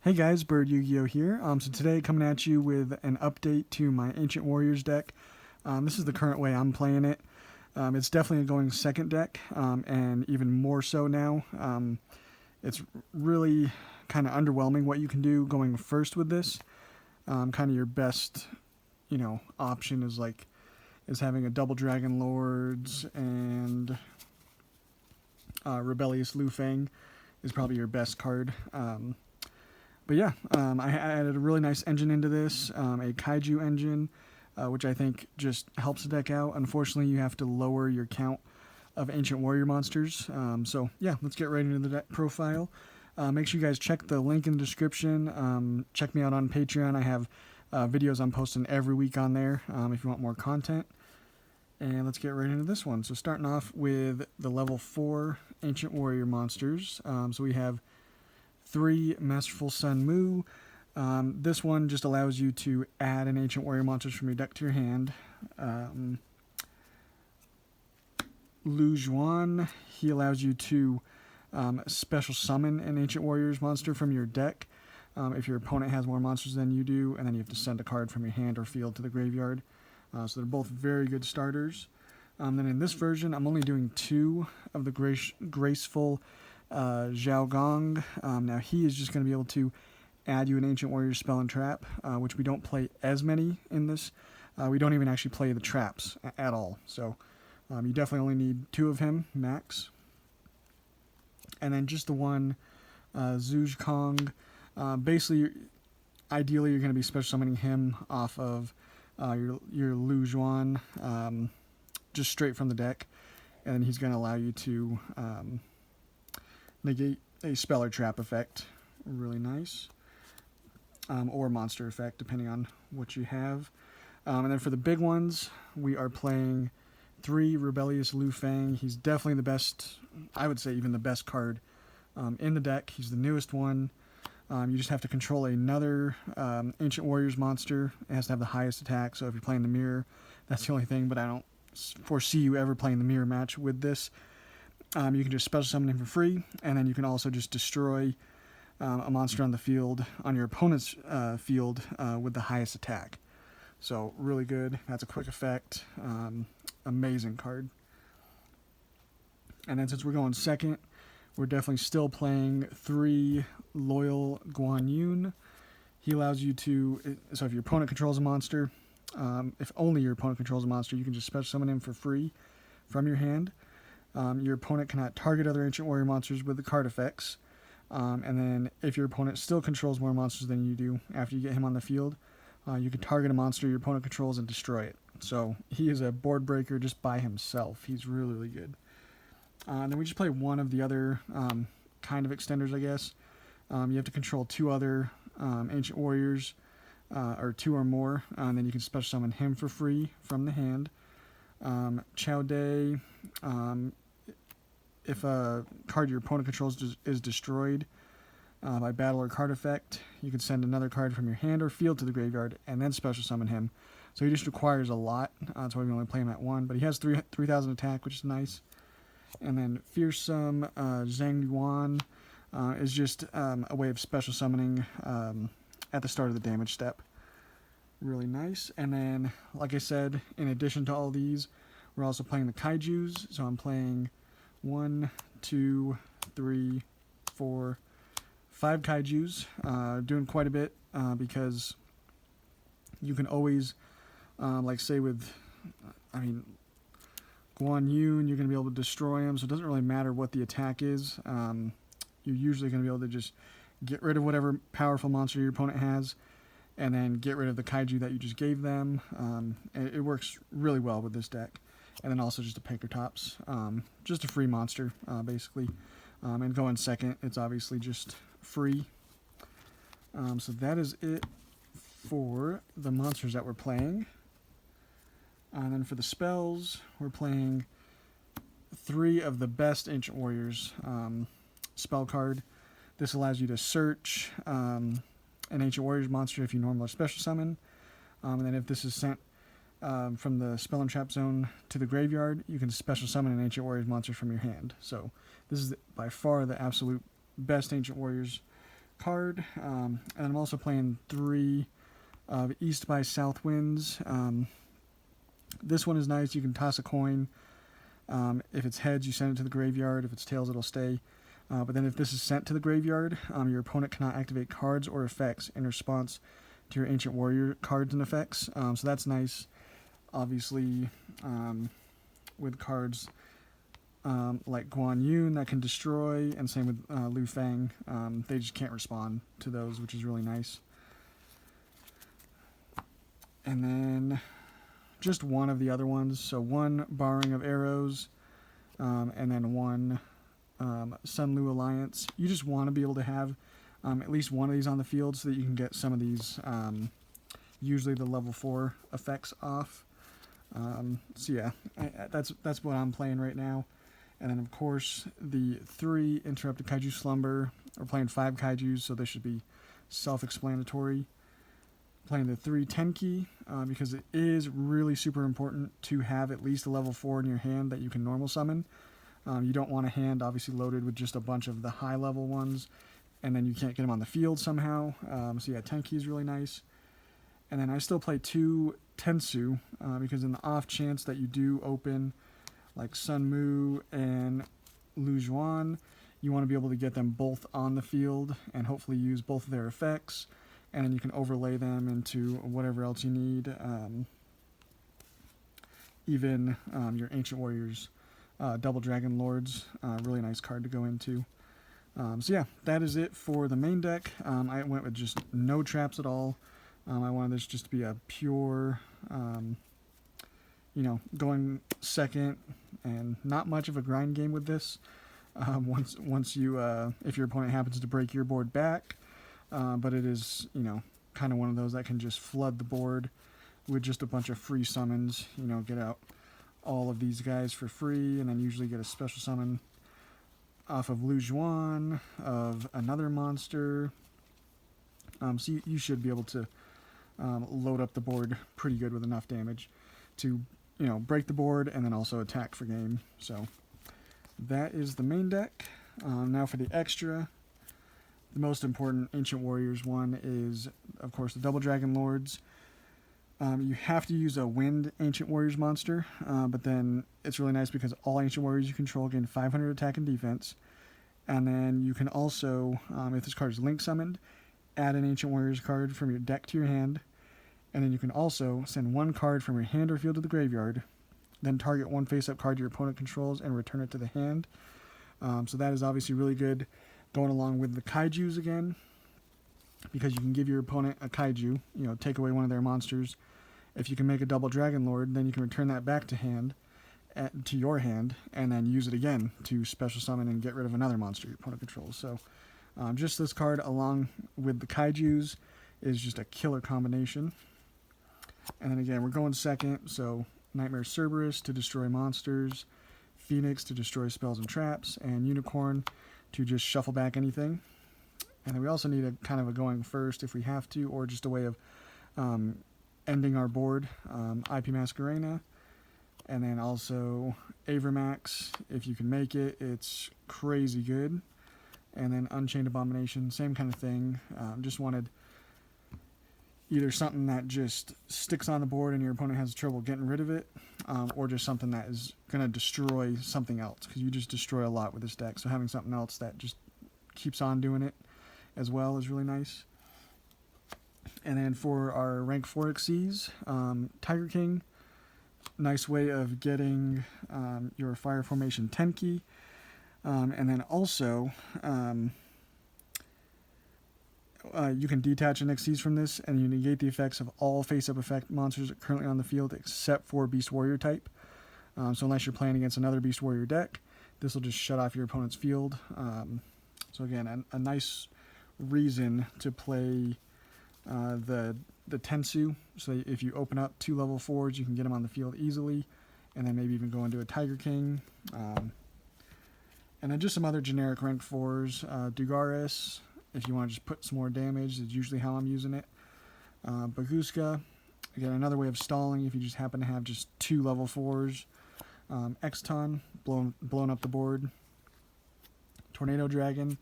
Hey guys, Bird Yugioh here. So today coming at you with an update to my Ancient Warriors deck. This is the current way I'm playing it. It's definitely a going second deck, and even more so now. It's really kind of underwhelming what you can do going first with this. Kind of your best, option is having a double Dragon Lords and Rebellious Lu Feng is probably your best card. But yeah, I added a really nice engine into this, a Kaiju engine, which I think just helps the deck out. Unfortunately, you have to lower your count of Ancient Warrior monsters. So yeah, let's get right into the deck profile. Make sure you guys check the link in the description. Check me out on Patreon. I have videos I'm posting every week on there if you want more content. And let's get right into this one. So starting off with the level 4 Ancient Warrior monsters. So we have 3 Masterful Sun Mu. This one just allows you to add an Ancient Warrior monsters from your deck to your hand. Lu Juan, he allows you to special summon an Ancient Warriors monster from your deck if your opponent has more monsters than you do, and then you have to send a card from your hand or field to the graveyard. So they're both very good starters. Then in this version, I'm only doing 2 of the graceful Zhao Gong. Now he is just going to be able to add you an Ancient Warrior spell and trap, which we don't play as many in this. We don't even actually play the traps at all. So you definitely only need 2 of him, max. And then just the one Zhuge Kong. Basically, ideally you're going to be special summoning him off of your Lu Juan, just straight from the deck. And he's going to allow you to negate a spell or trap effect. Really nice. Or monster effect, depending on what you have. And then for the big ones, we are playing 3 Rebellious Lu Feng. He's definitely the best, I would say even the best card in the deck. He's the newest one. You just have to control another Ancient Warriors monster. It has to have the highest attack, so if you're playing the mirror, that's the only thing, but I don't foresee you ever playing the mirror match with this. You can just special summon him for free, and then you can also just destroy a monster on the field, on your opponent's field, with the highest attack. So, really good. That's a quick effect. Amazing card. And then since we're going second, we're definitely still playing 3 Loyal Guan Yun. He allows you to, so if your opponent controls a monster, if only your opponent controls a monster, you can just special summon him for free from your hand. Your opponent cannot target other Ancient Warrior monsters with the card effects. And then if your opponent still controls more monsters than you do after you get him on the field, you can target a monster your opponent controls and destroy it. So he is a board breaker just by himself. He's really, really good. Then we just play one of the other kind of extenders, I guess. You have to control 2 other Ancient Warriors, or 2 or more, and then you can special summon him for free from the hand. Chow Day, if a card your opponent controls is destroyed by battle or card effect, you can send another card from your hand or field to the graveyard and then special summon him. So he just requires a lot. That's why we only play him at 1, but he has 3,000 attack, which is nice. And then Fearsome Zhang Yuan is just a way of special summoning at the start of the damage step. Really nice. And then, like I said, in addition to all these, we're also playing the Kaijus. So I'm playing 1, 2, 3, 4, 5 Kaijus. Doing quite a bit because you can always, like say with, Guan Yun, you're going to be able to destroy him, so it doesn't really matter what the attack is. You're usually going to be able to just get rid of whatever powerful monster your opponent has, and then get rid of the Kaiju that you just gave them. It works really well with this deck. And then also just a Pankratops, just a free monster, basically. And going second, it's obviously just free. So that is it for the monsters that we're playing. And then for the spells, we're playing 3 of the best Ancient Warriors spell card. This allows you to search an Ancient Warriors monster if you normally special summon. And then if this is sent from the spell and trap zone to the graveyard, you can special summon an Ancient Warriors monster from your hand. So this is by far the absolute best Ancient Warriors card. And I'm also playing 3 of East by South Winds. This one is nice. You can toss a coin. If it's heads, you send it to the graveyard. If it's tails, it'll stay. But then if this is sent to the graveyard, your opponent cannot activate cards or effects in response to your Ancient Warrior cards and effects. So that's nice. Obviously, with cards like Guan Yun that can destroy, and same with Lu Fang, they just can't respond to those, which is really nice. And then just one of the other ones. So 1 Borrowing of Arrows, and then 1 Sun Lu Alliance. You just want to be able to have at least one of these on the field so that you can get some of these, usually the level 4 effects off. So yeah, that's what I'm playing right now. And then of course the 3 Interrupted Kaiju Slumber. We're playing 5 Kaijus, so this should be self-explanatory. Playing the 3 Tenki, because it is really super important to have at least a level 4 in your hand that you can normal summon. You don't want a hand obviously loaded with just a bunch of the high level ones, and then you can't get them on the field somehow. So yeah, Tenki is really nice. And then I still play 2 Tensu, because in the off chance that you do open like Sun Mu and Lu Juan, you want to be able to get them both on the field and hopefully use both of their effects, and then you can overlay them into whatever else you need. Even your Ancient Warriors, Double Dragon Lords, really nice card to go into. So yeah, that is it for the main deck. I went with just no traps at all. I wanted this just to be a pure, going second, and not much of a grind game with this. Once you, if your opponent happens to break your board back, but it is, kind of one of those that can just flood the board with just a bunch of free summons. Get out all of these guys for free, and then usually get a special summon off of Lu Juan, of another monster. So you should be able to load up the board pretty good with enough damage to, break the board and then also attack for game. So that is the main deck. Now for the extra. The most important Ancient Warriors one is, of course, the Double Dragon Lords. You have to use a Wind Ancient Warriors monster, but then it's really nice because all Ancient Warriors you control gain 500 attack and defense. And then you can also, if this card is link summoned, add an Ancient Warriors card from your deck to your hand. And then you can also send 1 card from your hand or field to the graveyard, then target 1 face-up card your opponent controls and return it to the hand. So that is obviously really good, going along with the Kaijus again, because you can give your opponent a Kaiju, take away one of their monsters. If you can make a Double Dragon Lord, then you can return that back to your hand, and then use it again to special summon and get rid of another monster your opponent controls. So just this card along with the Kaijus is just a killer combination. And then again, we're going second, so Nightmare Cerberus to destroy monsters, Phoenix to destroy spells and traps, and Unicorn to just shuffle back anything. And then we also need a kind of a going first if we have to, or just a way of ending our board. IP Masquerena, and then also Avramax, if you can make it. It's crazy good. And then Unchained Abomination, same kind of thing. Just wanted either something that just sticks on the board and your opponent has trouble getting rid of it, or just something that is going to destroy something else, because you just destroy a lot with this deck. So having something else that just keeps on doing it as well is really nice. And then for our rank 4 Xyz, Tiger King, nice way of getting your Fire Formation Tenki. And then also, you can detach an Xyz from this, and you negate the effects of all face-up effect monsters currently on the field except for Beast Warrior type. So unless you're playing against another Beast Warrior deck, this will just shut off your opponent's field. So again, a nice reason to play the Tensu. So if you open up 2 level 4s, you can get them on the field easily, and then maybe even go into a Tiger King. And then just some other generic rank 4s. Dugaris, if you want to just put some more damage, is usually how I'm using it. Baguska, again, another way of stalling if you just happen to have just 2 level 4s. Exton, blowing up the board. Tornado Dragon,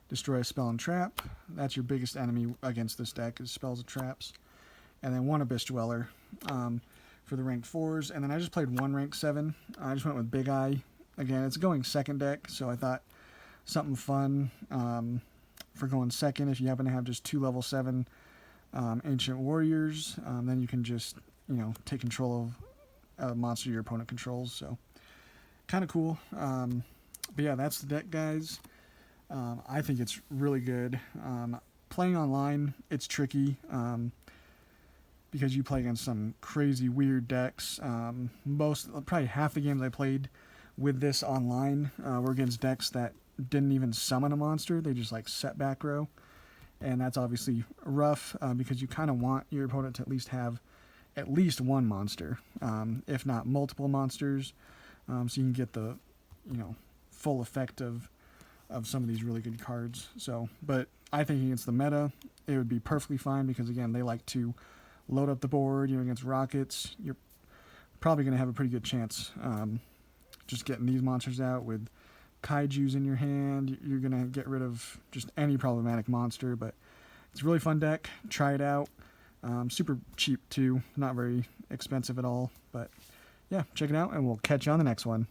destroy a spell and trap. That's your biggest enemy against this deck is spells and traps. And then 1 Abyss Dweller for the rank 4s. And then I just played 1 rank 7. I just went with Big Eye. Again, it's going second deck, so I thought something fun for going second. If you happen to have just 2 level 7 Ancient Warriors, then you can just, take control of a monster your opponent controls. So kind of cool. But yeah, that's the deck, guys. I think it's really good. Playing online, it's tricky because you play against some crazy weird decks. Probably half the games I played with this online were against decks that didn't even summon a monster. They just set back row. And that's obviously rough because you kind of want your opponent to at least have at least 1 monster, if not multiple monsters, so you can get the, full effect of some of these really good cards. So, but I think against the meta, it would be perfectly fine because, again, they like to load up the board. Against rockets, you're probably going to have a pretty good chance just getting these monsters out with Kaijus in your hand. You're going to get rid of just any problematic monster, but it's a really fun deck. Try it out. Super cheap, too. Not very expensive at all, but yeah, check it out, and we'll catch you on the next one.